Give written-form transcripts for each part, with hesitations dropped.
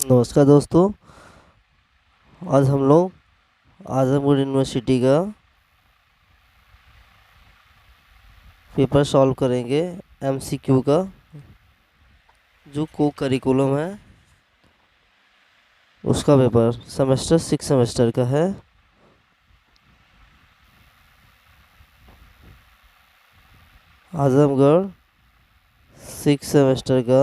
नमस्कार दोस्तों। आज हम लोग आजमगढ़ यूनिवर्सिटी का पेपर सॉल्व करेंगे। एमसीक्यू का जो को करिकुलम है उसका पेपर सेमेस्टर 6 सेमेस्टर का है। आजमगढ़ 6 सेमेस्टर का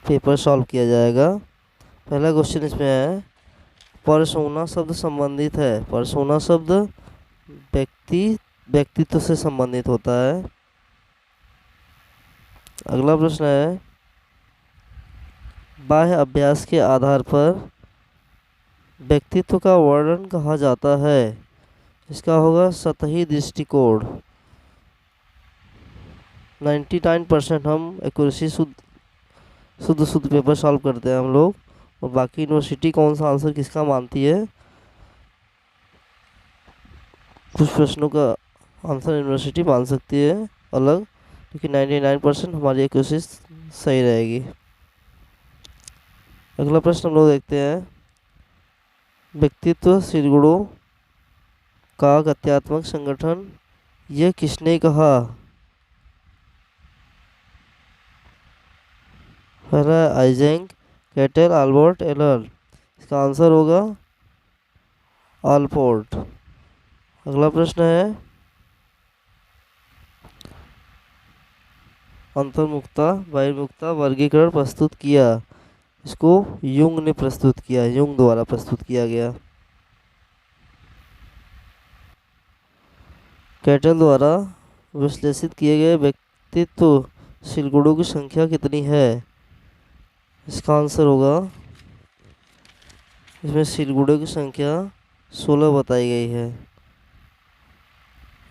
पेपर सॉल्व किया जाएगा। पहला क्वेश्चन इसमें है, पर्सोना शब्द संबंधित है। पर्सोना शब्द व्यक्तित्व से संबंधित होता है। अगला प्रश्न है, बाह्य अभ्यास के आधार पर व्यक्तित्व का वर्णन कहा जाता है। इसका होगा सतही दृष्टिकोण। 99% हम एक्यूरेसी शुद्ध पेपर सॉल्व करते हैं हम लोग, और बाकी यूनिवर्सिटी कौन सा आंसर किसका मानती है, कुछ प्रश्नों का आंसर यूनिवर्सिटी मान सकती है अलग, लेकिन 99% हमारी एक्यूरेसी सही रहेगी। अगला प्रश्न हम लोग देखते हैं, व्यक्तित्वशील गुणों का गत्यात्मक संगठन यह किसने कहा। पहला आइजेंक, कैटल, अल्बर्ट, एलर। इसका आंसर होगा अल्पोर्ट। अगला प्रश्न है, अंतर्मुखता बहिर्मुखता वर्गीकरण प्रस्तुत किया। इसको युंग ने प्रस्तुत किया, युंग द्वारा प्रस्तुत किया गया। कैटल द्वारा विश्लेषित किए गए व्यक्तित्वशील गुणों की संख्या कितनी है। इसका आंसर होगा, इसमें शील गुणों की संख्या 16 बताई गई है।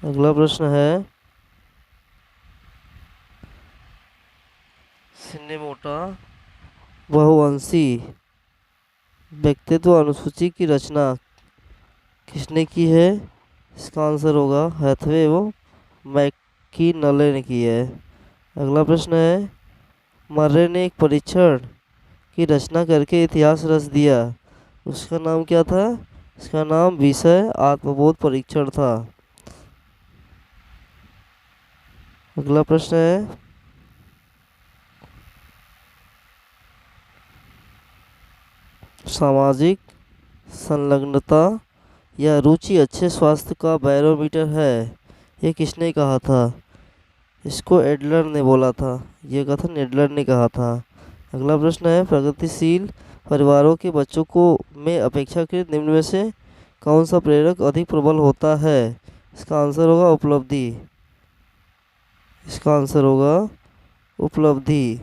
अगला प्रश्न है, सिनेमोटा बहुवंशी व्यक्तित्व अनुसूची की रचना किसने की है। इसका आंसर होगा हैथवे एवं मैकिनले ने की है। अगला प्रश्न है, मर्रे ने एक परीक्षण की रचना करके इतिहास रच दिया। उसका नाम क्या था। इसका नाम विषय आत्मबोध परीक्षण था। अगला प्रश्न है, सामाजिक संलग्नता या रुचि अच्छे स्वास्थ्य का बैरोमीटर है, ये किसने कहा था। इसको एडलर ने बोला था, ये कथन एडलर ने कहा था। अगला प्रश्न है, प्रगतिशील परिवारों के बच्चों को में अपेक्षाकृत निम्न में से कौन सा प्रेरक अधिक प्रबल होता है। इसका आंसर होगा उपलब्धि। इसका आंसर होगा उपलब्धि।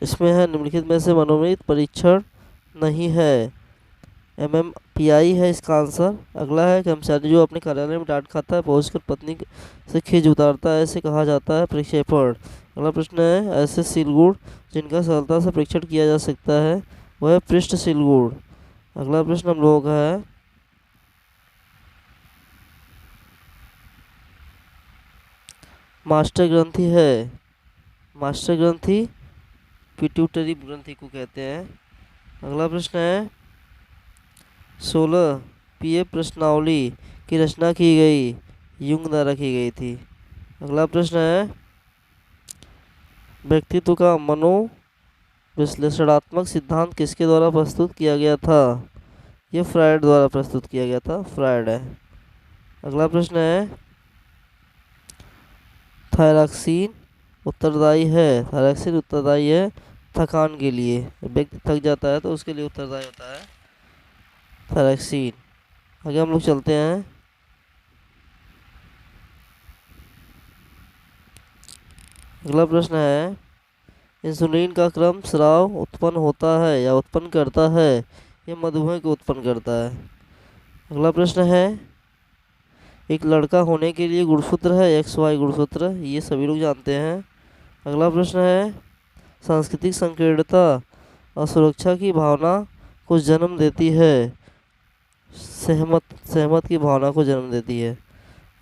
इसमें है, निम्नलिखित में से मनोनीत परीक्षण नहीं है। MMPI है इसका आंसर। अगला है, कर्मचारी जो अपने कार्यालय में डांट खाता है पहुंचकर पत्नी से खींच उतारता है, ऐसे कहा जाता है प्रक्षेपण। अगला प्रश्न है, ऐसे सीलगुण जिनका सरलता से परीक्षण किया जा सकता है वह पृष्ठ सीलगुण। अगला प्रश्न हम लोगों का है, मास्टर ग्रंथि है। मास्टर ग्रंथि पिट्यूटरी ग्रंथि को कहते हैं। अगला प्रश्न है, 16 पीए प्रश्नावली की रचना की गई युंग द्वारा की गई थी। अगला प्रश्न है, व्यक्तित्व का मनोविश्लेषणात्मक सिद्धांत किसके द्वारा प्रस्तुत किया गया था। यह फ्रायड द्वारा प्रस्तुत किया गया था, फ्रायड है। अगला प्रश्न है, थायरॉक्सिन उत्तरदायी है। थायरॉक्सिन उत्तरदायी है थकान के लिए, व्यक्ति थक जाता है तो उसके लिए उत्तरदायी होता है थायरॉक्सिन। आगे हम लोग चलते हैं, अगला प्रश्न है, इंसुलिन का क्रम स्राव उत्पन्न होता है या उत्पन्न करता है, यह मधुमेह को उत्पन्न करता है। अगला प्रश्न है, एक लड़का होने के लिए गुणसूत्र है XY गुणसूत्र, ये सभी लोग जानते हैं। अगला प्रश्न है, सांस्कृतिक संकीर्णता असुरक्षा की भावना को जन्म देती है, सहमत की भावना को जन्म देती है।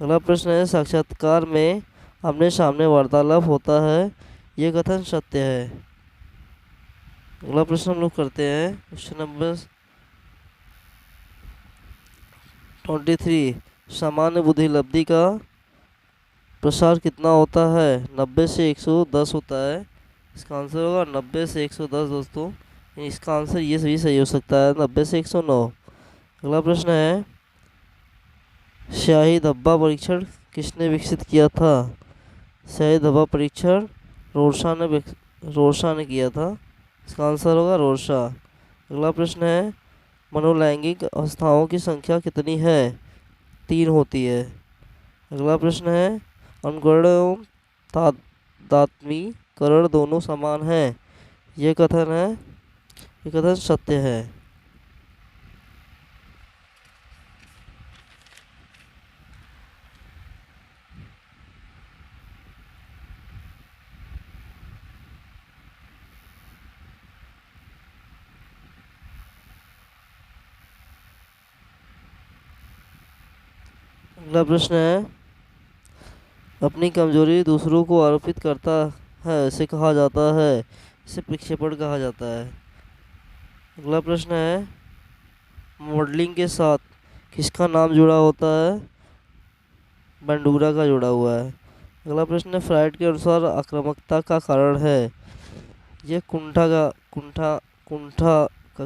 अगला प्रश्न है, साक्षात्कार में आमने सामने वार्तालाप होता है ये कथन सत्य है। अगला प्रश्न हम लोग करते हैं क्वेश्चन नंबर 23। सामान्य बुद्धि लब्धि का प्रसार कितना होता है? 90 से 110 होता है। इसका आंसर होगा 90 से 110 दोस्तों। इसका आंसर ये भी सही हो सकता है, 90 से 109। अगला प्रश्न है, स्याही धब्बा परीक्षण किसने विकसित किया था? स्याही धब्बा परीक्षण रोरशा ने किया था। इसका आंसर होगा रोरशा। अगला प्रश्न है, मनोलैंगिक अवस्थाओं की संख्या कितनी है? 3 होती है। अगला प्रश्न है, अनुकरण एवं दात्मीकरण दोनों समान हैं। ये कथन सत्य है। अगला प्रश्न है, अपनी कमजोरी दूसरों को आरोपित करता है इसे कहा जाता है? इसे प्रक्षेपण कहा जाता है। अगला प्रश्न है, मॉडलिंग के साथ किसका नाम जुड़ा होता है? बंडूरा का जुड़ा हुआ है। अगला प्रश्न है, फ्राइड के अनुसार आक्रामकता का कारण है? ये कुंठा का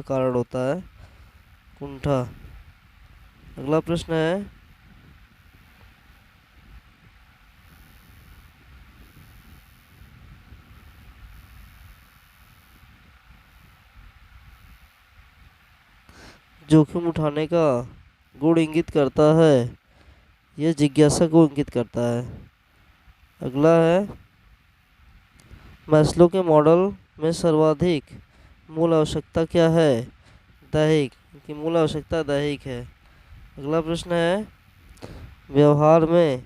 कारण होता है, कुंठा। अगला प्रश्न है, जोखिम उठाने का गुण इंगित करता है? यह जिज्ञासा को इंगित करता है। अगला है, मैस्लो के मॉडल में सर्वाधिक मूल आवश्यकता क्या है? दैहिक, की मूल आवश्यकता दैहिक है। अगला प्रश्न है, व्यवहार में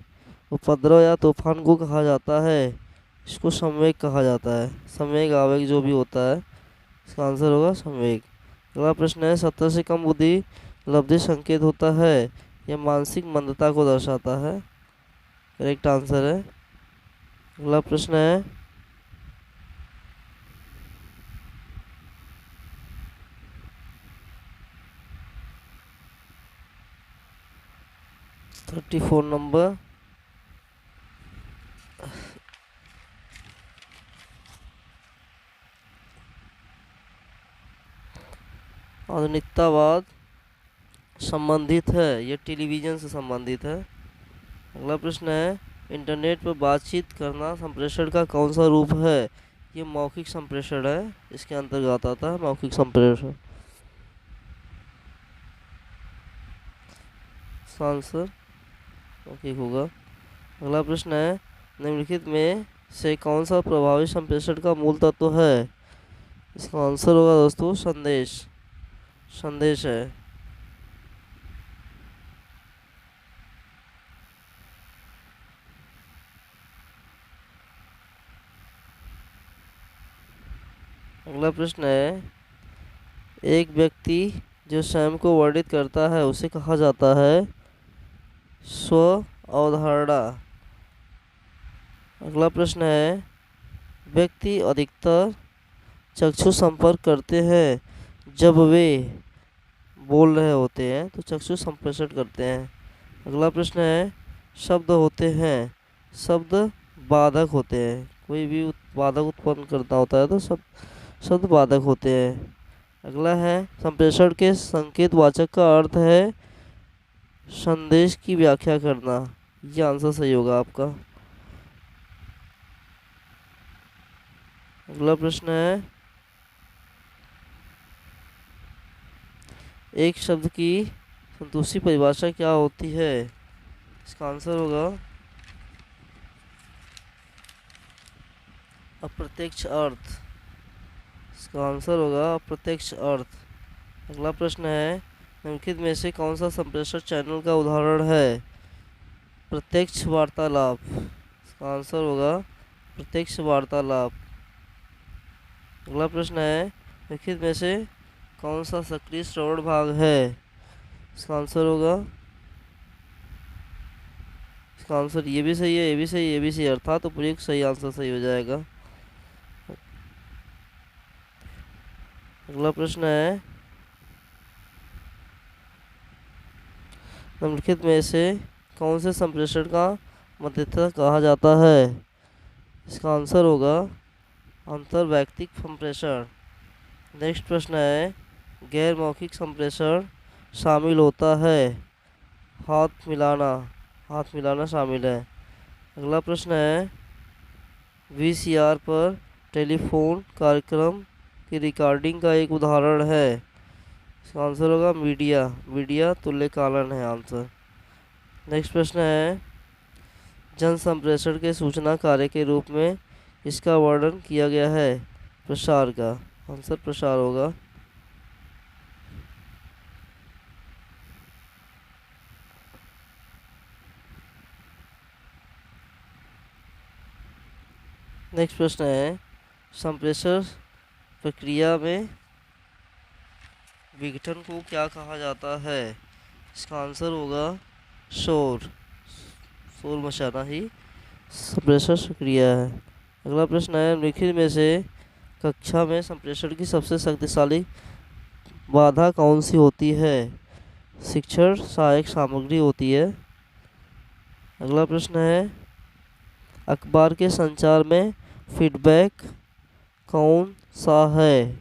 उपद्रव या तूफान को कहा जाता है? इसको संवेग कहा जाता है। संवेग आवेग जो भी होता है, इसका आंसर होगा संवेग। अगला प्रश्न है, 70 से कम बुद्धि लब्धि संकेत होता है? यह मानसिक मंदता को दर्शाता है। करेक्ट आंसर है। अगला प्रश्न है, 34 नंबर। आधुनिकतावाद संबंधित है, यह टेलीविज़न से संबंधित है। अगला प्रश्न है, इंटरनेट पर बातचीत करना संप्रेषण का कौन सा रूप है? ये मौखिक संप्रेषण है, इसके अंतर्गत आता है मौखिक संप्रेषण। आंसर मौखिक होगा। अगला प्रश्न है, निम्नलिखित में से कौन सा प्रभावी संप्रेषण का मूल तत्व है? इसका आंसर होगा दोस्तों संदेश है। अगला प्रश्न है, एक व्यक्ति जो स्वयं को वर्णित करता है उसे कहा जाता है? स्व अवधारणा। अगला प्रश्न है, व्यक्ति अधिकतर चक्षु संपर्क करते हैं जब वे बोल रहे होते हैं तो चक्षु संप्रेषण करते हैं। अगला प्रश्न है, शब्द बाधक होते हैं, कोई भी बाधक उत्पन्न करना होता है तो शब्द बाधक होते हैं। अगला है, संप्रेषण के संकेतवाचक का अर्थ है संदेश की व्याख्या करना। ये आंसर सही होगा आपका। अगला प्रश्न है, एक शब्द की संतुष्टि परिभाषा क्या होती है? इसका आंसर होगा अप्रत्यक्ष अर्थ। इसका आंसर होगा अप्रत्यक्ष अर्थ। अगला प्रश्न है, निम्नलिखित में से कौन सा संप्रेषण चैनल का उदाहरण है? प्रत्यक्ष वार्तालाप। इसका आंसर होगा प्रत्यक्ष वार्तालाप। अगला प्रश्न है, निम्नलिखित में से कौन सा सक्रिय श्रवण भाग है? इसका आंसर होगा, इसका आंसर ये भी सही है, ये भी सही, ये भी सही, अर्थात उपयुक्त सही आंसर सही हो जाएगा। अगला प्रश्न है, निम्नलिखित में से कौन से संप्रेषण का मध्यस्थता कहा जाता है? इसका आंसर होगा अंतर्वैयक्तिक संप्रेषण। नेक्स्ट प्रश्न है, गैर मौखिक संप्रेषण शामिल होता है, हाथ मिलाना, हाथ मिलाना शामिल है। अगला प्रश्न है, वीसीआर पर टेलीफोन कार्यक्रम की रिकॉर्डिंग का एक उदाहरण है। इसका आंसर होगा मीडिया, मीडिया तुल्यकालन है आंसर। नेक्स्ट प्रश्न है, जन संप्रेषण के सूचना कार्य के रूप में इसका वर्णन किया गया है, प्रसार का। आंसर प्रसार होगा। नेक्स्ट प्रश्न है, संप्रेषण प्रक्रिया में विघटन को क्या कहा जाता है? इसका आंसर होगा शोर, शोर मचाना ही संप्रेषण प्रक्रिया है। अगला प्रश्न है, निम्नलिखित में से कक्षा में संप्रेषण की सबसे शक्तिशाली बाधा कौन सी होती है? शिक्षण सहायक सामग्री होती है। अगला प्रश्न है, अखबार के संचार में फीडबैक कौन सा है?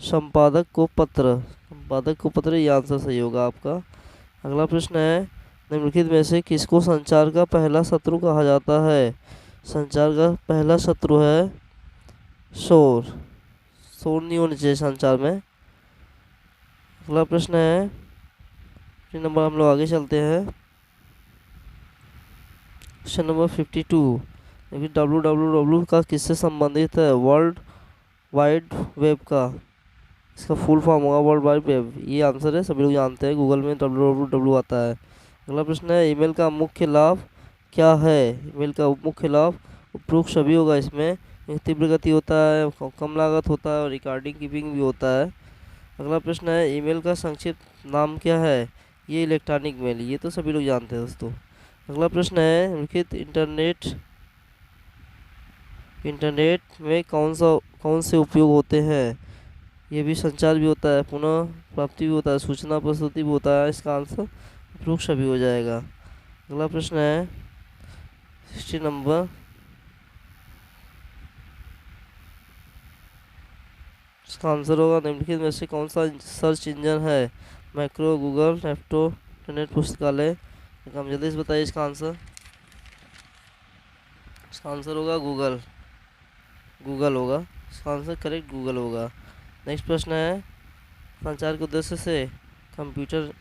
संपादक को पत्र, संपादक को पत्र, ये आंसर सही होगा आपका। अगला प्रश्न है, निम्नलिखित में से किसको संचार का पहला शत्रु कहा जाता है? संचार का पहला शत्रु है शोर, शोर नहीं होनी चाहिए संचार में। अगला प्रश्न है, फिर नंबर हम लोग आगे चलते हैं। क्वेश्चन नंबर 52, www का किससे संबंधित है? वर्ल्ड वाइड वेब का। इसका फुल फॉर्म होगा वर्ल्ड वाइड वेब, ये आंसर है, सभी लोग जानते हैं, गूगल में www आता है। अगला प्रश्न है, ईमेल का मुख्य लाभ क्या है? ईमेल का मुख्य लाभ उपरोक्त सभी होगा, इसमें तीव्र गति होता है, कम लागत होता है और रिकॉर्डिंग कीपिंग भी होता है। अगला प्रश्न है, ईमेल का संक्षिप्त नाम क्या है? ये इलेक्ट्रॉनिक मेल, ये तो सभी लोग जानते हैं दोस्तों। अगला प्रश्न है, निम्नलिखित इंटरनेट में कौन से उपयोग होते हैं? ये भी संचार भी होता है, पुनः प्राप्ति भी होता है, सूचना प्रस्तुति भी होता है। इसका आंसर उपरोक्त सभी हो जाएगा। अगला प्रश्न है 60 नंबर, इसका आंसर होगा निम्नलिखित में से कौन सा सर्च इंजन है? मैक्रो, गूगल, नेफ्टो, इंटरनेट पुस्तकालय। हम जल्दी से बताइए इसका आंसर। इसका आंसर होगा गूगल, गूगल होगा इसका आंसर, करेक्ट गूगल होगा। नेक्स्ट प्रश्न है, संचार के उद्देश्य से कंप्यूटर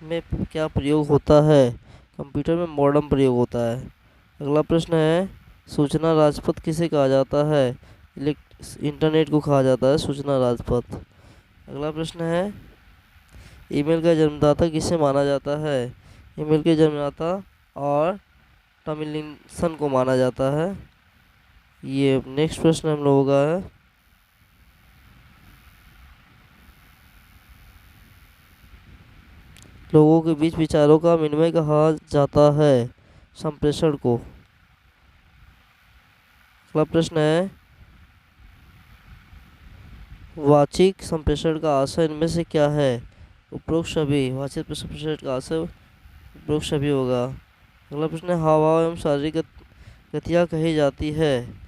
में क्या प्रयोग होता है? कंप्यूटर में मॉडेम प्रयोग होता है। अगला प्रश्न है, सूचना राजपथ किसे कहा जाता है? इंटरनेट को कहा जाता है सूचना राजपथ। अगला प्रश्न है, ईमेल का जन्मदाता किसे माना जाता है? ईमेल के जन्मदाता और टॉमलिंसन को माना जाता है। ये नेक्स्ट प्रश्न हम लोगों का है, लोगों के बीच विचारों का विनिमय कहा जाता है संप्रेषण को। अगला प्रश्न है, वाचिक संप्रेषण का आशय इनमें से क्या है? उपरोक्त सभी, वाचिक संप्रेषण का आशय उपरोक्त सभी होगा। अगला प्रश्न है, हावभाव एवं शारीरिक गतियाँ कही जाती है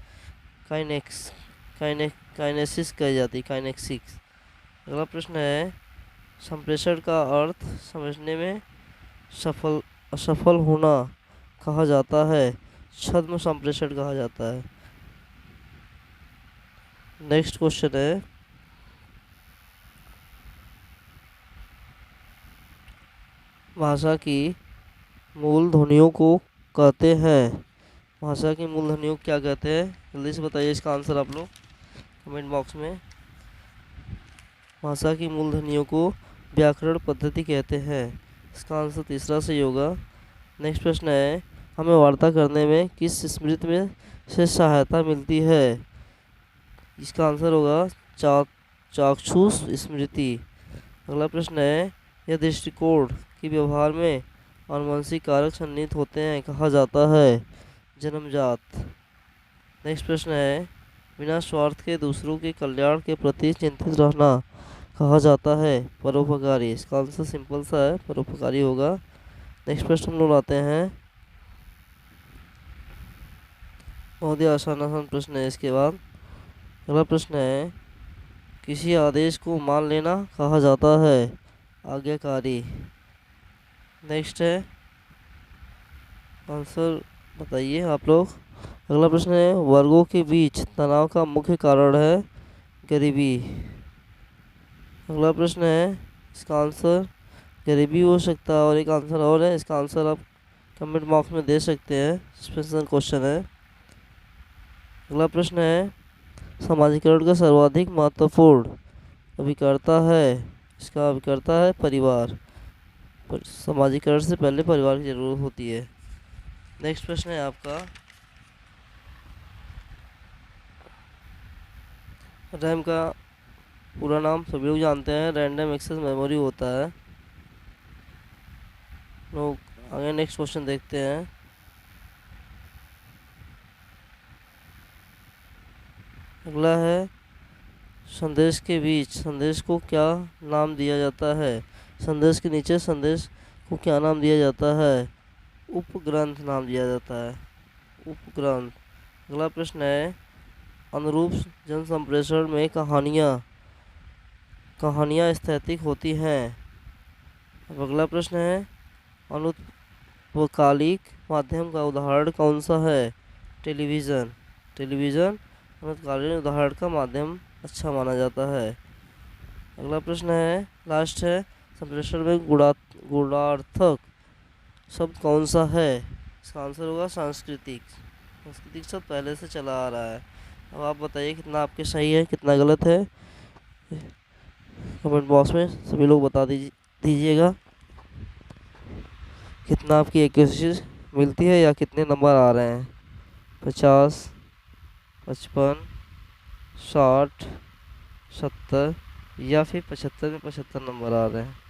काइनेसिस कही जाती है, काइनेसिक्स। अगला प्रश्न है, संप्रेषण का अर्थ समझने में असफल होना कहा जाता है, छद्म संप्रेषण कहा जाता है। नेक्स्ट क्वेश्चन है, भाषा की मूल ध्वनियों को कहते हैं, भाषा की मूल ध्वनियों को क्या कहते हैं? जल्दी से बताइए इसका आंसर आप लोग कमेंट बॉक्स में। भाषा की मूल ध्वनियों को व्याकरण पद्धति कहते हैं। इसका आंसर तीसरा सही होगा। नेक्स्ट प्रश्न है, हमें वार्ता करने में किस स्मृति में से सहायता मिलती है? इसका आंसर होगा चाक्षुष स्मृति। अगला प्रश्न है, यह दृष्टिकोण के व्यवहार में अनुवंशिक कारक सन्निहित होते हैं, कहा जाता है जन्मजात। नेक्स्ट प्रश्न है, बिना स्वार्थ के दूसरों के कल्याण के प्रति चिंतित रहना कहा जाता है? परोपकारी। इसका आंसर सिंपल सा है, परोपकारी होगा। नेक्स्ट प्रश्न हम लोग आते हैं, बहुत ही आसान आसान प्रश्न है। इसके बाद अगला प्रश्न है, किसी आदेश को मान लेना कहा जाता है? आज्ञाकारी। नेक्स्ट है, आंसर बताइए आप लोग। अगला प्रश्न है, वर्गों के बीच तनाव का मुख्य कारण है गरीबी। अगला प्रश्न है, इसका आंसर गरीबी हो सकता है, और एक आंसर और है, इसका आंसर आप कमेंट बॉक्स में दे सकते हैं, स्पेशल क्वेश्चन है। अगला प्रश्न है, समाजीकरण का सर्वाधिक महत्वपूर्ण अभिकर्ता है? इसका अभिकर्ता है परिवार। समाजीकरण से पहले परिवार की जरूरत होती है। नेक्स्ट प्रश्न है आपका, रैम का पूरा नाम सभी लोग जानते हैं, रैंडम एक्सेस मेमोरी होता है। लोग आगे नेक्स्ट क्वेश्चन देखते हैं। अगला है, संदेश के बीच संदेश को क्या नाम दिया जाता है? संदेश के नीचे संदेश को क्या नाम दिया जाता है? उपग्रंथ नाम दिया जाता है, उपग्रंथ। अगला प्रश्न है, अनुरूप जन संप्रेषण में कहानियाँ स्थैतिक होती हैं। अब अगला प्रश्न है, अनुत्पकालिक माध्यम का उदाहरण कौन सा है? टेलीविज़न। टेलीविज़न अनुत्कालीन उदाहरण का माध्यम अच्छा माना जाता है। अगला प्रश्न है, लास्ट है, संप्रेषण में गुणार्थक शब्द कौन सा है? इसका आंसर होगा सांस्कृतिक। सांस्कृतिक शब्द पहले से चला आ रहा है। अब आप बताइए कितना आपके सही है, कितना गलत है, कमेंट बॉक्स में सभी लोग बता दीजिएगा कितना आपकी एक्यूरेसी मिलती है या कितने नंबर आ रहे हैं। 50, 55, 60, 70 या फिर 75 में 75 नंबर आ रहे हैं।